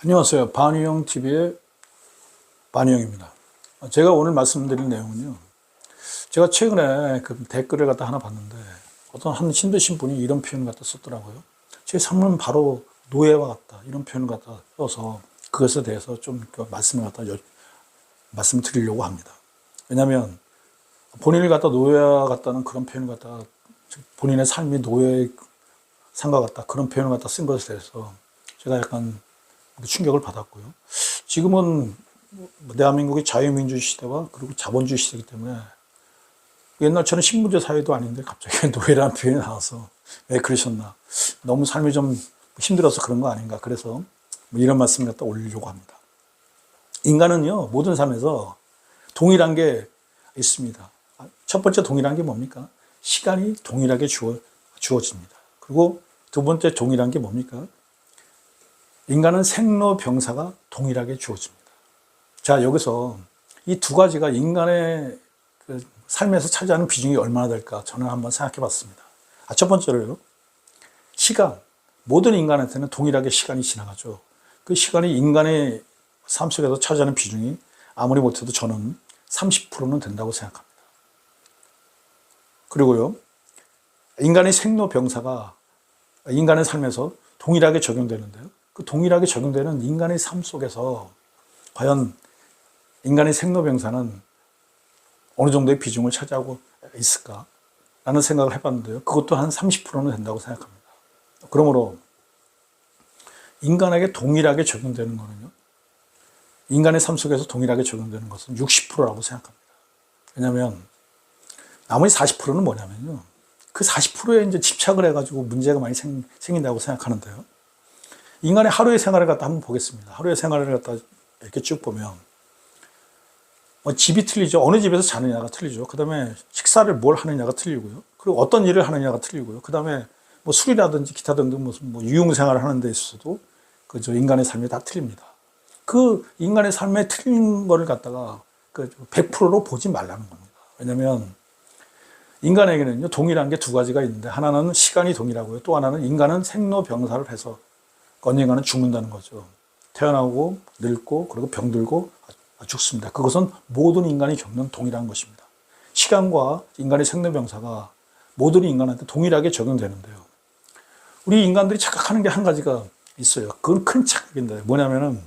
안녕하세요. 반유형 TV의 반유형입니다. 제가 오늘 말씀드릴 내용은요. 제가 최근에 그 댓글을 갖다 하나 봤는데 어떤 한 힘드신 분이 이런 표현을 갖다 썼더라고요. 제 삶은 바로 노예와 같다. 이런 표현을 갖다 써서 그것에 대해서 좀 말씀을 드리려고 합니다. 왜냐하면 본인을 갖다 노예와 같다는 그런 표현을 갖다 본인의 삶이 노예의 상과 같다. 그런 표현을 갖다 쓴 것에 대해서 제가 약간 충격을 받았고요. 지금은 대한민국이 자유민주 시대와 그리고 자본주의 시대이기 때문에 옛날처럼 신분제 사회도 아닌데 갑자기 노예라는 표현이 나와서 왜 그러셨나. 너무 삶이 좀 힘들어서 그런 거 아닌가. 그래서 이런 말씀을 갖다 올리려고 합니다. 인간은요, 모든 삶에서 동일한 게 있습니다. 첫 번째 동일한 게 뭡니까? 시간이 동일하게 주어집니다. 그리고 두 번째 동일한 게 뭡니까? 인간은 생로병사가 동일하게 주어집니다. 자, 여기서 이 두 가지가 인간의 그 삶에서 차지하는 비중이 얼마나 될까 저는 한번 생각해 봤습니다. 첫 번째로요. 시간. 모든 인간한테는 동일하게 시간이 지나가죠. 그 시간이 인간의 삶 속에서 차지하는 비중이 아무리 못해도 저는 30%는 된다고 생각합니다. 그리고요. 인간의 생로병사가 인간의 삶에서 동일하게 적용되는데요. 그 동일하게 적용되는 인간의 삶 속에서 과연 인간의 생로병사는 어느 정도의 비중을 차지하고 있을까라는 생각을 해봤는데요. 그것도 한 30%는 된다고 생각합니다. 그러므로 인간에게 동일하게 적용되는 거는요. 인간의 삶 속에서 동일하게 적용되는 것은 60%라고 생각합니다. 왜냐하면 나머지 40%는 뭐냐면요. 그 40%에 이제 집착을 해가지고 문제가 많이 생긴다고 생각하는데요. 인간의 하루의 생활을 갖다 한번 보겠습니다. 하루의 생활을 갖다 이렇게 쭉 보면 집이 틀리죠. 어느 집에서 자느냐가 틀리죠. 그 다음에 식사를 뭘 하느냐가 틀리고요. 그리고 어떤 일을 하느냐가 틀리고요. 그 다음에 뭐 술이라든지 기타 등등 무슨 뭐 유흥생활을 하는 데 있어도 그저 인간의 삶이 다 틀립니다. 그 인간의 삶에 틀린 거를 갖다가 그 100%로 보지 말라는 겁니다. 왜냐하면 인간에게는요, 동일한 게 두 가지가 있는데 하나는 시간이 동일하고요. 또 하나는 인간은 생로병사를 해서 언젠가는 죽는다는 거죠. 태어나고 늙고 그리고 병들고 죽습니다. 그것은 모든 인간이 겪는 동일한 것입니다. 시간과 인간의 생로병사가 모든 인간한테 동일하게 적용되는데요. 우리 인간들이 착각하는 게 한 가지가 있어요. 그건 큰 착각인데 뭐냐면은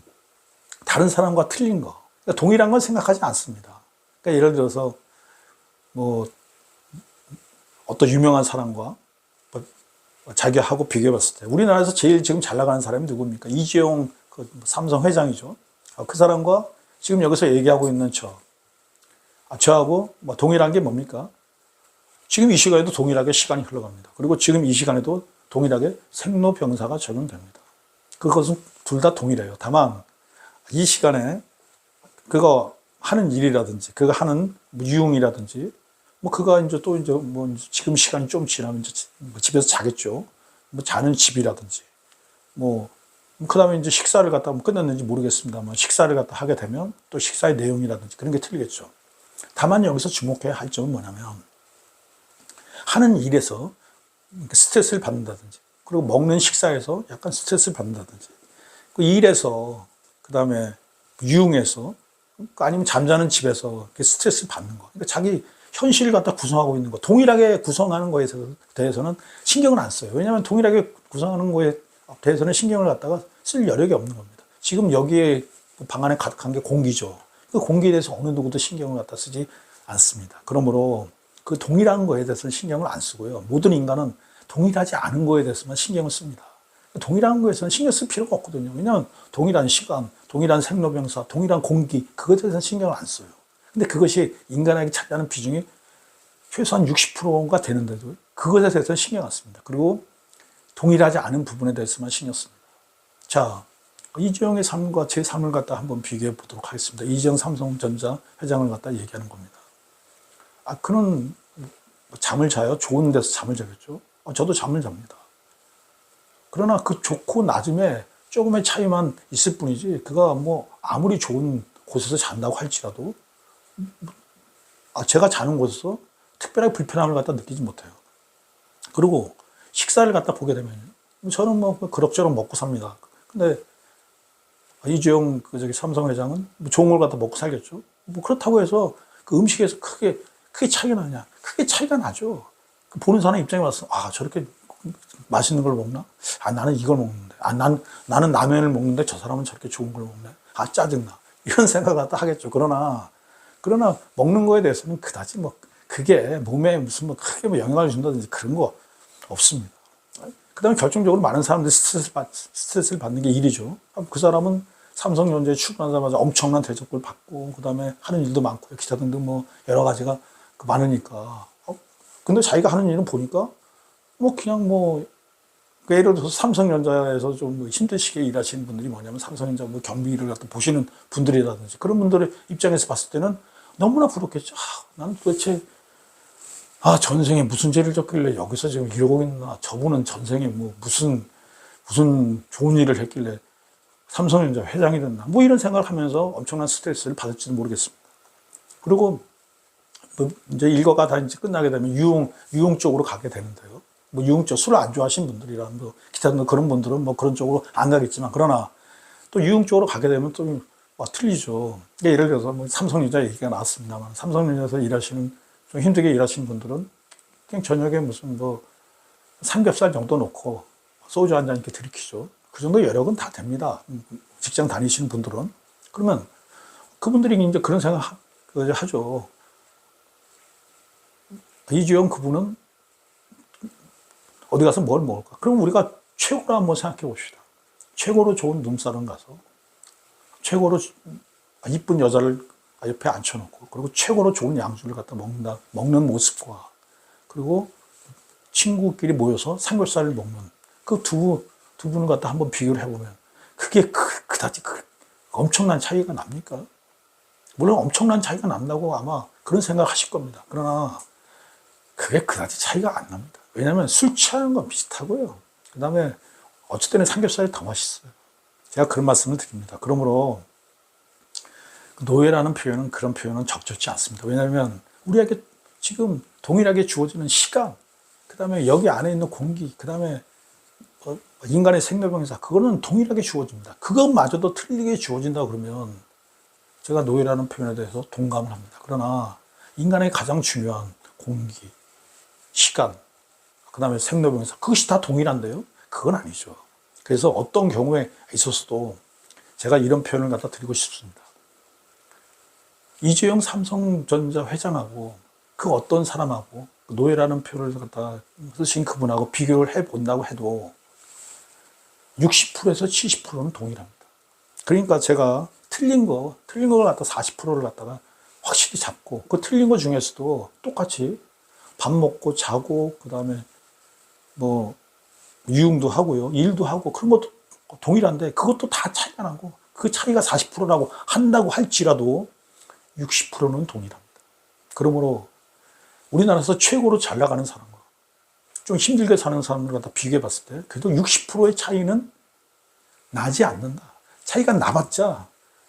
다른 사람과 틀린 거. 그러니까 동일한 건 생각하지 않습니다. 그러니까 예를 들어서 뭐 어떤 유명한 사람과 자기하고 비교해 봤을 때 우리나라에서 제일 지금 잘 나가는 사람이 누굽니까? 이재용 그 삼성 회장이죠. 그 사람과 지금 여기서 얘기하고 있는 저하고 뭐 동일한 게 뭡니까? 지금 이 시간에도 동일하게 시간이 흘러갑니다. 그리고 지금 이 시간에도 동일하게 생로병사가 적용됩니다. 그것은 둘 다 동일해요. 다만 이 시간에 그거 하는 일이라든지 그거 하는 유흥이라든지 뭐 그가 이제 또 이제 뭐 지금 시간이 좀 지나면 이제 집에서 자겠죠. 뭐 자는 집이라든지 뭐 그다음에 이제 식사를 갖다 뭐 끝났는지 모르겠습니다만 식사를 갖다 하게 되면 또 식사의 내용이라든지 그런 게 틀리겠죠. 다만 여기서 주목해야 할 점은 뭐냐면 하는 일에서 스트레스를 받는다든지 그리고 먹는 식사에서 약간 스트레스를 받는다든지 그 일에서 그다음에 유흥에서 아니면 잠자는 집에서 스트레스를 받는 거. 그러니까 자기 현실을 갖다 구성하고 있는 거, 동일하게 구성하는 거에 대해서는 신경을 안 써요. 왜냐하면 동일하게 구성하는 거에 대해서는 신경을 갖다가 쓸 여력이 없는 겁니다. 지금 여기에 방 안에 가득한 게 공기죠. 그 공기에 대해서 어느 누구도 신경을 갖다 쓰지 않습니다. 그러므로 그 동일한 거에 대해서는 신경을 안 쓰고요. 모든 인간은 동일하지 않은 거에 대해서만 신경을 씁니다. 동일한 거에서는 신경 쓸 필요가 없거든요. 왜냐하면 동일한 시간, 동일한 생로병사, 동일한 공기, 그것에 대해서는 신경을 안 써요. 근데 그것이 인간에게 차지하는 비중이 최소한 60%가 되는데도 그것에 대해서는 신경 안 씁니다. 그리고 동일하지 않은 부분에 대해서만 신경 씁니다. 자, 이재용의 삶과 제 삶을 갖다 한번 비교해 보도록 하겠습니다. 이재용 삼성전자 회장을 갖다 얘기하는 겁니다. 그는 잠을 자요? 좋은 데서 잠을 자겠죠? 저도 잠을 잡니다. 그러나 그 좋고 낮음에 조금의 차이만 있을 뿐이지 그가 뭐 아무리 좋은 곳에서 잔다고 할지라도 제가 자는 곳에서 특별하게 불편함을 갖다 느끼지 못해요. 그리고 식사를 갖다 보게 되면 저는 뭐 그럭저럭 먹고 삽니다. 근데 이재용 삼성 회장은 뭐 좋은 걸 갖다 먹고 살겠죠. 뭐 그렇다고 해서 그 음식에서 크게 차이가 나냐? 크게 차이가 나죠. 보는 사람 입장에 와서 저렇게 맛있는 걸 먹나? 나는 이걸 먹는데. 나는 라면을 먹는데 저 사람은 저렇게 좋은 걸 먹네. 짜증나. 이런 생각을 갖다 하겠죠. 그러나 먹는 거에 대해서는 그다지 그게 몸에 무슨 크게 영향을 준다든지 그런 거 없습니다. 그 다음에 결정적으로 많은 사람들이 스트레스를 받는 게 일이죠. 그 사람은 삼성전자에 출근하자마자 엄청난 대접을 받고, 그 다음에 하는 일도 많고요. 기타 등등 여러 가지가 많으니까. 근데 자기가 하는 일은 보니까 그냥 예를 들어서 삼성전자에서 좀 힘드시게 일하시는 분들이 뭐냐면 삼성전자 경비 일을 갖다 보시는 분들이라든지 그런 분들의 입장에서 봤을 때는 너무나 부럽겠죠. 나는 도대체 전생에 무슨 죄를 졌길래 여기서 지금 이러고 있나. 저분은 전생에 무슨 좋은 일을 했길래 삼성전자 회장이 됐나. 이런 생각을 하면서 엄청난 스트레스를 받을지도 모르겠습니다. 그리고 이제 일과가 다 이제 끝나게 되면 유흥 쪽으로 가게 되는데요. 유흥 쪽, 술을 안 좋아하시는 분들이라 기타 그런 분들은 그런 쪽으로 안 가겠지만, 그러나 또 유흥 쪽으로 가게 되면 또 틀리죠. 예를 들어서 삼성전자 얘기가 나왔습니다만, 삼성전자에서 일하시는 좀 힘들게 일하시는 분들은 그냥 저녁에 무슨 삼겹살 정도 놓고 소주 한 잔 이렇게 들이키죠. 그 정도 여력은 다 됩니다. 직장 다니시는 분들은. 그러면 그분들이 이제 그런 생각 하죠. 이주영 그분은 어디 가서 뭘 먹을까? 그럼 우리가 최고로 한번 생각해 봅시다. 최고로 좋은 눈살은 가서 최고로 이쁜 여자를 옆에 앉혀놓고, 그리고 최고로 좋은 양주를 갖다 먹는 모습과, 그리고 친구끼리 모여서 삼겹살을 먹는 그 두 분을 갖다 한번 비교를 해보면 그게 그다지 엄청난 차이가 납니까? 물론 엄청난 차이가 난다고 아마 그런 생각을 하실 겁니다. 그러나 그게 그다지 차이가 안 납니다. 왜냐하면 술 취하는 건 비슷하고요. 그 다음에 어쨌든 삼겹살이 더 맛있어요. 제가 그런 말씀을 드립니다. 그러므로 노예라는 표현은, 그런 표현은 적절치 않습니다. 왜냐하면 우리에게 지금 동일하게 주어지는 시간, 그 다음에 여기 안에 있는 공기, 그 다음에 인간의 생로병사, 그거는 동일하게 주어집니다. 그것마저도 틀리게 주어진다 그러면 제가 노예라는 표현에 대해서 동감을 합니다. 그러나 인간의 가장 중요한 공기, 시간, 그 다음에 생로병사, 그것이 다 동일한데요? 그건 아니죠. 그래서 어떤 경우에 있어서도 제가 이런 표현을 갖다 드리고 싶습니다. 이재용 삼성전자 회장하고 그 어떤 사람하고 노예라는 표현을 갖다 쓰신 그분하고 비교를 해본다고 해도 60%에서 70%는 동일합니다. 그러니까 제가 틀린 걸 갖다 40%를 갖다가 확실히 잡고, 그 틀린 거 중에서도 똑같이 밥 먹고 자고, 그 다음에 유흥도 하고요, 일도 하고, 그런 것도 동일한데 그것도 다 차이가 나고, 그 차이가 40%라고 한다고 할지라도 60%는 동일합니다. 그러므로 우리나라에서 최고로 잘 나가는 사람과 좀 힘들게 사는 사람을 갖다 비교해 봤을 때 그래도 60%의 차이는 나지 않는다. 차이가 나봤자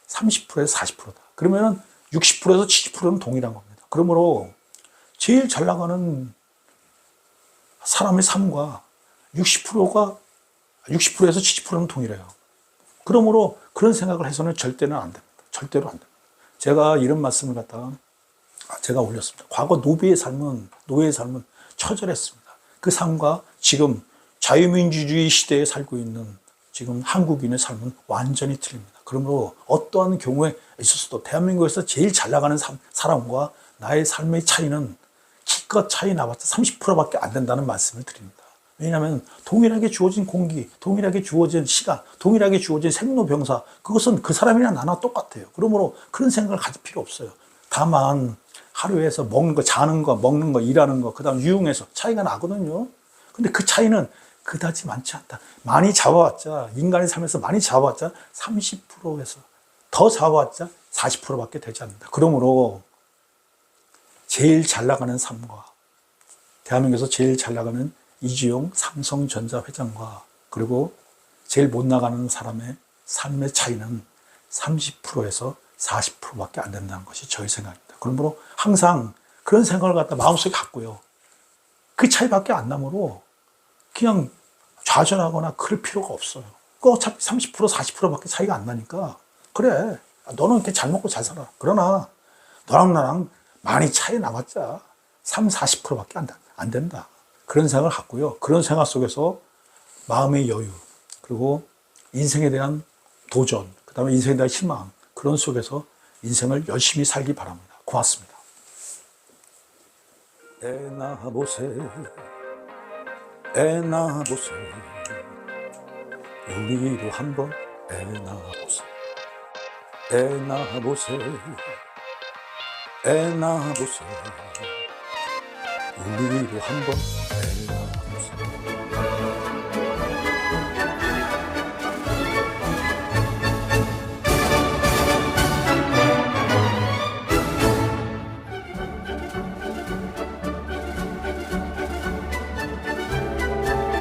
30%에서 40%다. 그러면 60%에서 70%는 동일한 겁니다. 그러므로 제일 잘 나가는 사람의 삶과 60%에서 70%는 동일해요. 그러므로 그런 생각을 해서는 절대는 안 됩니다. 절대로 안 됩니다. 제가 이런 말씀을 갖다가 제가 올렸습니다. 과거 노예의 삶은 처절했습니다. 그 삶과 지금 자유민주주의 시대에 살고 있는 지금 한국인의 삶은 완전히 틀립니다. 그러므로 어떠한 경우에 있어서도 대한민국에서 제일 잘 나가는 사람과 나의 삶의 차이는 기껏 차이 나봤자 30%밖에 안 된다는 말씀을 드립니다. 왜냐하면 동일하게 주어진 공기, 동일하게 주어진 시간, 동일하게 주어진 생로병사, 그것은 그 사람이나 나나 똑같아요. 그러므로 그런 생각을 가질 필요 없어요. 다만 하루에서 먹는 거, 자는 거, 먹는 거, 일하는 거, 그 다음 유흥에서 차이가 나거든요. 근데 그 차이는 그다지 많지 않다. 많이 잡아왔자, 인간의 삶에서 많이 잡아왔자 30%에서 더 잡아왔자 40%밖에 되지 않는다. 그러므로 제일 잘 나가는 삶과 대한민국에서 제일 잘 나가는 이주용 삼성전자 회장과 그리고 제일 못 나가는 사람의 삶의 차이는 30%에서 40%밖에 안 된다는 것이 저의 생각입니다. 그러므로 항상 그런 생각을 갖다 마음속에 갖고요. 그 차이밖에 안 나므로 그냥 좌절하거나 그럴 필요가 없어요. 그 어차피 30% 40%밖에 차이가 안 나니까 그래 너는 이렇게 잘 먹고 잘 살아. 그러나 너랑 나랑 많이 차이 나봤자 3, 40%밖에 안 된다. 그런 생각을 갖고요. 그런 생각 속에서 마음의 여유, 그리고 인생에 대한 도전, 그 다음에 인생에 대한 희망, 그런 속에서 인생을 열심히 살기 바랍니다. 고맙습니다. 애 낳아보세, 애 낳아보세, 우리도 한번 애 낳아보세, 애 낳아보세, 애 낳아보세, 우리도 한번 애 낳아보세.